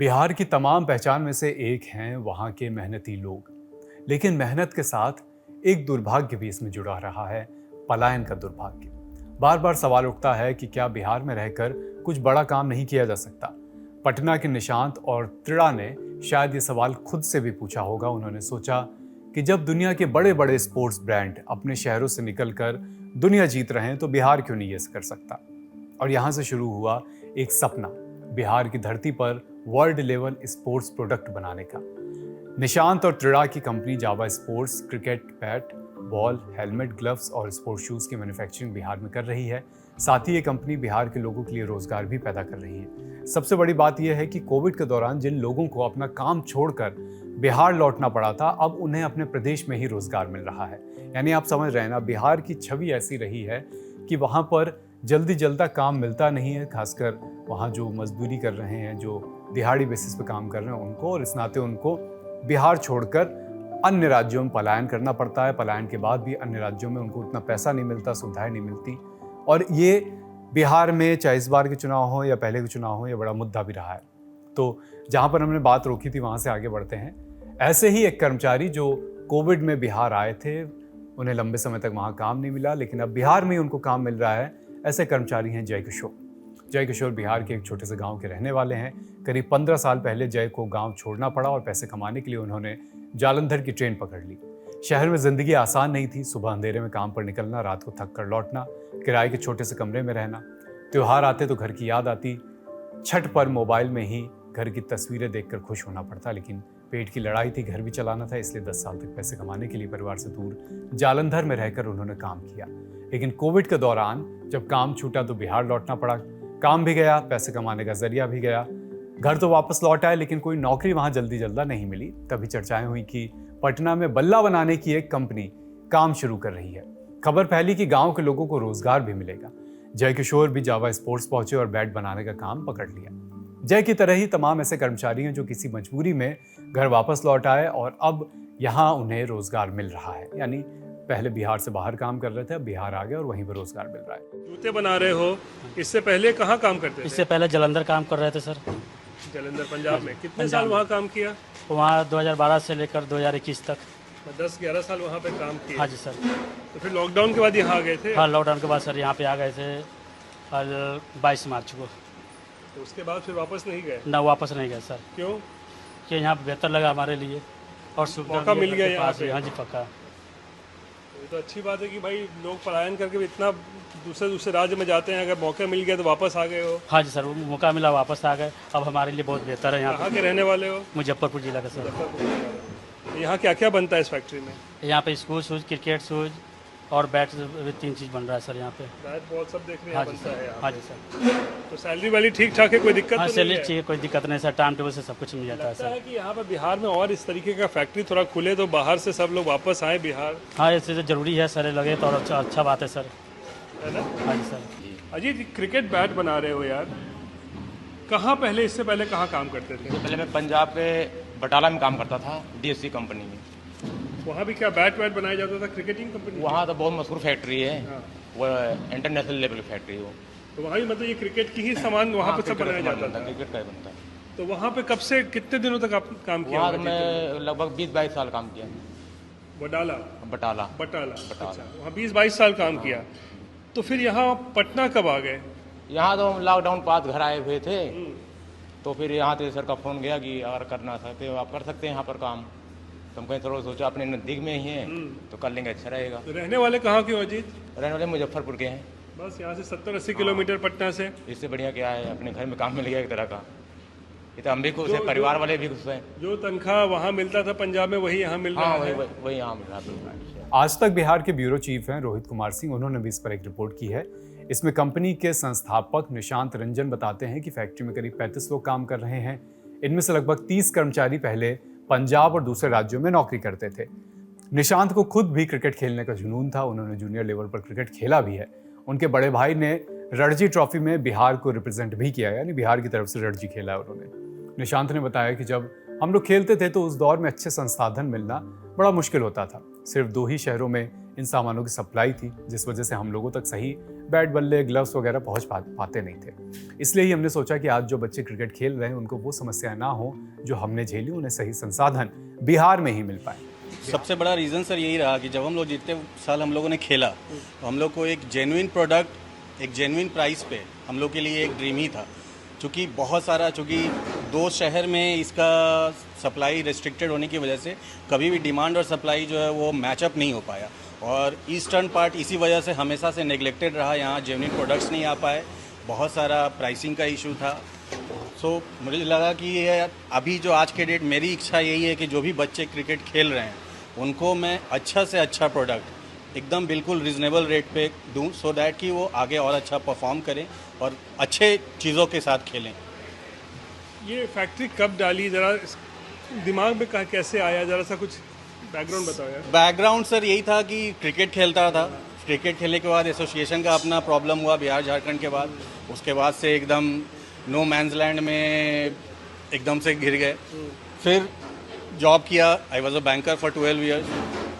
बिहार की तमाम पहचान में से एक हैं वहाँ के मेहनती लोग। लेकिन मेहनत के साथ एक दुर्भाग्य भी इसमें जुड़ा रहा है, पलायन का दुर्भाग्य। बार बार सवाल उठता है कि क्या बिहार में रहकर कुछ बड़ा काम नहीं किया जा सकता। पटना के निशांत और त्रिड़ा ने शायद ये सवाल खुद से भी पूछा होगा। उन्होंने सोचा कि जब दुनिया के बड़े बड़े स्पोर्ट्स ब्रांड अपने शहरों से निकलकर दुनिया जीत रहे हैं तो बिहार क्यों नहीं ये कर सकता। और यहाँ से शुरू हुआ एक सपना, बिहार की धरती पर वर्ल्ड लेवल स्पोर्ट्स प्रोडक्ट बनाने का। निशांत और त्रिड़ा की company Jawa sports cricket bat, ball, helmet, gloves और स्पोर्ट्स शूज की मैन्युफैक्चरिंग बिहार में कर रही है। साथ ही ये कंपनी बिहार के लोगों के लिए रोजगार भी पैदा कर रही है। सबसे बड़ी बात यह है कि कोविड के दौरान जिन लोगों को अपना काम छोड़कर बिहार लौटना पड़ा था, अब उन्हें अपने प्रदेश में ही रोजगार मिल रहा है। यानी आप समझ रहे हैं ना, बिहार की छवि ऐसी रही है कि वहाँ पर जल्दी जल्दा काम मिलता नहीं है, खासकर वहाँ जो मजदूरी कर रहे हैं, जो दिहाड़ी बेसिस पे काम कर रहे हैं उनको, और इस नाते उनको बिहार छोड़कर अन्य राज्यों में पलायन करना पड़ता है। पलायन के बाद भी अन्य राज्यों में उनको उतना पैसा नहीं मिलता, सुविधाएं नहीं मिलती। और ये बिहार में चाहे इस बार के चुनाव हो या पहले के चुनाव हो, ये बड़ा मुद्दा भी रहा है। तो जहाँ पर हमने बात रोकी थी वहाँ से आगे बढ़ते हैं। ऐसे ही एक कर्मचारी जो कोविड में बिहार आए थे, उन्हें लंबे समय तक वहाँ काम नहीं मिला, लेकिन अब बिहार में ही उनको काम मिल रहा है। ऐसे कर्मचारी हैं जय किशोर। जय किशोर बिहार के एक छोटे से गांव के रहने वाले हैं। करीब 15 साल पहले जय को गांव छोड़ना पड़ा और पैसे कमाने के लिए उन्होंने जालंधर की ट्रेन पकड़ ली। शहर में जिंदगी आसान नहीं थी। सुबह अंधेरे में काम पर निकलना, रात को थक कर लौटना, किराए के छोटे से कमरे में रहना। त्योहार आते तो घर की याद आती। छठ पर मोबाइल में ही घर की तस्वीरें देखकर खुश होना पड़ता, लेकिन पेट की लड़ाई थी, घर भी चलाना था, इसलिए 10 साल तक पैसे कमाने के लिए परिवार से दूर जालंधर में रहकर उन्होंने काम किया। लेकिन कोविड के दौरान जब काम छूटा तो बिहार लौटना पड़ा। काम भी गया, पैसे कमाने का जरिया भी गया। घर तो वापस लौट आए, लेकिन कोई नौकरी वहां जल्दी जल्दा नहीं मिली। तभी चर्चाएं हुई कि पटना में बल्ला बनाने की एक कंपनी काम शुरू कर रही है। खबर फैली कि गांव के लोगों को रोजगार भी मिलेगा। जय किशोर भी जावा स्पोर्ट्स पहुंचे और बैट बनाने का काम पकड़ लिया। जय की तरह ही तमाम ऐसे कर्मचारी हैं जो किसी मजबूरी में घर वापस लौट आए और अब यहाँ उन्हें रोजगार मिल रहा है। यानी पहले बिहार से बाहर काम कर रहे थे, अब बिहार आ गए और वहीं पर रोजगार मिल रहा है। जूते बना रहे हो, इससे पहले कहाँ काम करते थे? इससे पहले जलंधर काम कर रहे थे सर। जलंधर पंजाब में कितने साल वहाँ काम किया? वहाँ 2012 से लेकर 2021 तक 10-11 साल वहाँ पे काम किया। हाँ जी सर। तो फिर लॉकडाउन के बाद यहाँ आ गए थे? हाँ, लॉकडाउन के बाद सर यहाँ पे आ गए थे और 22 मार्च को। तो उसके बाद फिर वापस नहीं गए? ना, वापस नहीं गए सर। क्यों? कि यहाँ पे बेहतर लगा हमारे लिए और मौका मिल गया यहाँ पे। हाँ जी, पक्का। ये तो अच्छी बात है कि भाई लोग पलायन करके भी इतना दूसरे राज्य में जाते हैं, अगर मौका मिल गया तो वापस आ गए हो। हाँ जी सर, मौका मिला, वापस आ गए। अब हमारे लिए बहुत बेहतर है। कहाँ के रहने वाले हो? मुजफ्फरपुर जिला का सर। यहाँ क्या क्या बनता है इस फैक्ट्री में? यहाँ पे स्कूल शूज, क्रिकेट शूज और बैट, 3 चीज़ बन रहा है सर यहाँ पे। बैट बॉल सब देख रहे हैं, हाँ जी बनता है सर। यहाँ हाँ पे। जी सर। तो सैलरी वाली ठीक ठाक है, कोई दिक्कत हाँ, तो सैलरी नहीं है? चाहिए, कोई दिक्कत नहीं सर। टाइम टेबल से सब कुछ मिल जाता है लगता सर। है कि यहाँ पर बिहार में और इस तरीके का फैक्ट्री थोड़ा खुले तो बाहर से सब लोग वापस आए बिहार, हाँ, ये चीज़ें जरूरी है सर, लगे तो और अच्छा बात है सर। है ना? हाँ जी सर। अजीत, क्रिकेट बैट बना रहे हो यार, कहाँ पहले, इससे पहले कहाँ काम करते थे? पहले मैं पंजाब के बटाला में काम करता था, डीएससी कंपनी में। वहाँ भी क्या बैट वैट बनाया जाता था? Cricketing company? वहाँ तो बहुत मशहूर फैक्ट्री है। हाँ। वो इंटरनेशनल लेवल की फैक्ट्री है वो। तो वहाँ भी मतलब ये क्रिकेट की ही सामान वहाँ पे सब क्रिकेट बनाया का जाता बनता है, था? क्रिकेट का ही बनता है। तो वहाँ पे कब से कितने दिनों तक आप काम किया? वहाँ तो हुआ मैं लगभग 20-22 साल काम किया। वडाला बटाला। बटाला, बटाला। अच्छा, वहाँ 20-22 साल काम किया। तो फिर यहाँ पटना कब आ गए? यहाँ तो हम लॉकडाउन बाद घर आए हुए थे, तो फिर यहाँ से सर का फ़ोन गया कि अगर करना चाहते हो आप कर सकते हैं यहाँ पर काम। तो हम कहीं थोड़ा सोचा अपने नज़दीक में ही हैं तो कर लेंगे, अच्छा रहेगा। तो रहने वाले कहाँ के हो अजीत? रहने वाले मुजफ्फरपुर के हैं। बस यहाँ से 70-80 किलोमीटर पटना से। इससे बढ़िया क्या है, अपने घर में काम मिल गया एक तरह का। ये तो हम भी खुश हैं, परिवार वाले भी खुश हैं। जो तनख्वाह वहाँ मिलता था पंजाब में, वही यहाँ मिल रहा हाँ, है। वही यहाँ मिल रहा है। आज तक बिहार के ब्यूरो चीफ हैं रोहित कुमार सिंह। उन्होंने भी इस पर एक रिपोर्ट की है। इसमें कंपनी के संस्थापक निशांत रंजन बताते हैं कि फैक्ट्री में करीब 35 लोग काम कर रहे हैं। इनमें से लगभग 30 कर्मचारी पहले पंजाब और दूसरे राज्यों में नौकरी करते थे। निशांत को खुद भी क्रिकेट खेलने का जुनून था। उन्होंने जूनियर लेवल पर क्रिकेट खेला भी है। उनके बड़े भाई ने रणजी ट्रॉफी में बिहार को रिप्रेजेंट भी किया, यानी बिहार की तरफ से रणजी खेला है उन्होंने। निशांत ने बताया कि जब हम लोग खेलते थे तो उस दौर में अच्छे संसाधन मिलना बड़ा मुश्किल होता था। सिर्फ 2 ही शहरों में इन सामानों की सप्लाई थी, जिस वजह से हम लोगों तक सही बैट बल्ले ग्लव्स वगैरह पहुंच पाते नहीं थे। इसलिए ही हमने सोचा कि आज जो बच्चे क्रिकेट खेल रहे हैं उनको वो समस्या ना हो जो हमने झेली, उन्हें सही संसाधन बिहार में ही मिल पाए। सबसे बड़ा रीज़न सर यही रहा कि जब हम लोग जितने साल हम लोगों ने खेला तो हम लोग को एक जेन्युइन प्रोडक्ट एक जेन्युइन प्राइस पे हम लोग के लिए एक ड्रीम ही था। चूँकि चूँकि 2 शहर में इसका सप्लाई रिस्ट्रिक्टेड होने की वजह से कभी भी डिमांड और सप्लाई जो है वो मैचअप नहीं हो पाया, और ईस्टर्न पार्ट इसी वजह से हमेशा से नेग्लेक्टेड रहा। यहाँ जेन्युइन प्रोडक्ट्स नहीं आ पाए, बहुत सारा प्राइसिंग का इशू था। सो मुझे लगा कि ये अभी जो आज के डेट मेरी इच्छा यही है कि जो भी बच्चे क्रिकेट खेल रहे हैं उनको मैं अच्छा से अच्छा प्रोडक्ट एकदम बिल्कुल रिजनेबल रेट पे दूं, सो दैट कि वो आगे और अच्छा परफॉर्म करें और अच्छे चीज़ों के साथ खेलें। ये फैक्ट्री कब डाली, ज़रा दिमाग में कैसे आया, ज़रा सा कुछ बैकग्राउंड बताओ यार। बैकग्राउंड सर यही था कि क्रिकेट खेलता था, क्रिकेट खेलने के बाद एसोसिएशन का अपना प्रॉब्लम हुआ बिहार झारखंड के बाद, उसके बाद से एकदम नो मैंस लैंड में एकदम से घिर गए। फिर जॉब किया, I was a banker for 12 years.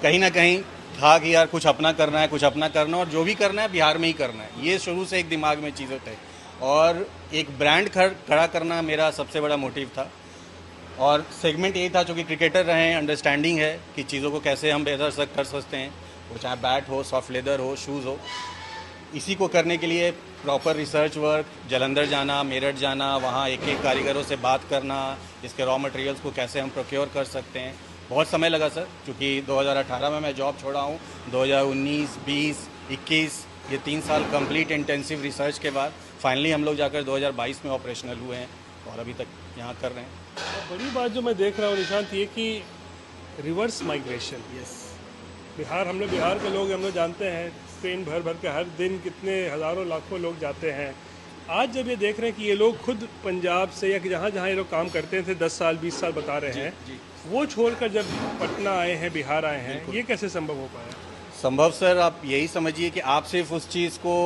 कहीं ना कहीं था कि यार कुछ अपना करना है, कुछ अपना करना है, और जो भी करना है बिहार में ही करना है। ये शुरू से एक दिमाग में चीज़ें थे, और एक ब्रांड खड़ा करना मेरा सबसे बड़ा मोटिव था। और सेगमेंट यही था, चूँकि क्रिकेटर रहे हैं, अंडरस्टैंडिंग है कि चीज़ों को कैसे हम बेहतर कर सकते हैं, वो चाहे बैट हो, सॉफ्ट लेदर हो, शूज़ हो। इसी को करने के लिए प्रॉपर रिसर्च वर्क, जालंधर जाना, मेरठ जाना, वहाँ एक एक कारीगरों से बात करना, इसके रॉ मटेरियल्स को कैसे हम प्रोक्योर कर सकते हैं। बहुत समय लगा सर, क्योंकि 2018 में मैं जॉब छोड़ा हूँ। 2019, 20, 21 ये 3 साल कंप्लीट इंटेंसिव रिसर्च के बाद फाइनली हम लोग जाकर 2022 में ऑपरेशनल हुए हैं, और अभी तक यहाँ कर रहे हैं। बड़ी बात जो मैं देख रहा हूँ निशांत, ये कि रिवर्स माइग्रेशन। बिहार, हम लोग बिहार के लोग, हम लोग जानते हैं ट्रेन भर भर के हर दिन कितने हज़ारों लाखों लोग जाते हैं। आज जब ये देख रहे हैं कि ये लोग खुद पंजाब से या कि जहाँ जहाँ ये लोग काम करते थे 10 साल 20 साल बता रहे हैं, वो छोड़कर जब पटना आए हैं, बिहार आए हैं, ये कैसे संभव हो पाया? संभव सर, आप यही समझिए कि आप सिर्फ उस चीज़ को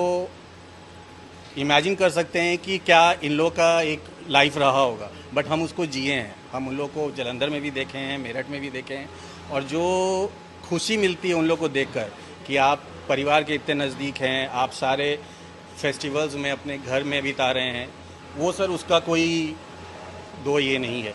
इमेजिन कर सकते हैं कि क्या इन लोग का एक लाइफ रहा होगा, बट हम उसको जिए हैं। हम उन लोग को जालंधर में भी देखे हैं, मेरठ में भी देखे हैं, और जो खुशी मिलती है उन लोग को देखकर कि आप परिवार के इतने नज़दीक हैं, आप सारे फेस्टिवल्स में अपने घर में बिता रहे हैं, वो सर उसका कोई दो ये नहीं है।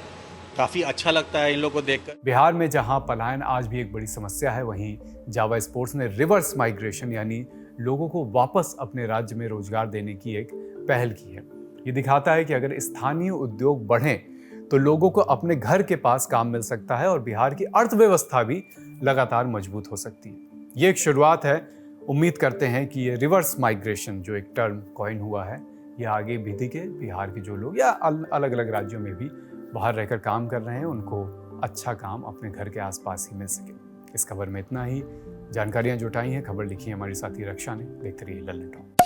काफ़ी अच्छा लगता है इन लोग को देखकर। बिहार में जहां पलायन आज भी एक बड़ी समस्या है, वहीं जावा स्पोर्ट्स ने रिवर्स माइग्रेशन यानी लोगों को वापस अपने राज्य में रोजगार देने की एक पहल की है। ये दिखाता है कि अगर स्थानीय उद्योग बढ़ें तो लोगों को अपने घर के पास काम मिल सकता है और बिहार की अर्थव्यवस्था भी लगातार मजबूत हो सकती है। ये एक शुरुआत है। उम्मीद करते हैं कि ये रिवर्स माइग्रेशन जो एक टर्म कॉइन हुआ है, ये आगे भी दिखे। बिहार के जो लोग या अलग अलग राज्यों में भी बाहर रहकर काम कर रहे हैं, उनको अच्छा काम अपने घर के आसपास ही मिल सके। इस खबर में इतना ही। जानकारियां जुटाई हैं, खबर लिखी है हमारी साथी रक्षा ने। देखते रहिए लल्लन टॉक।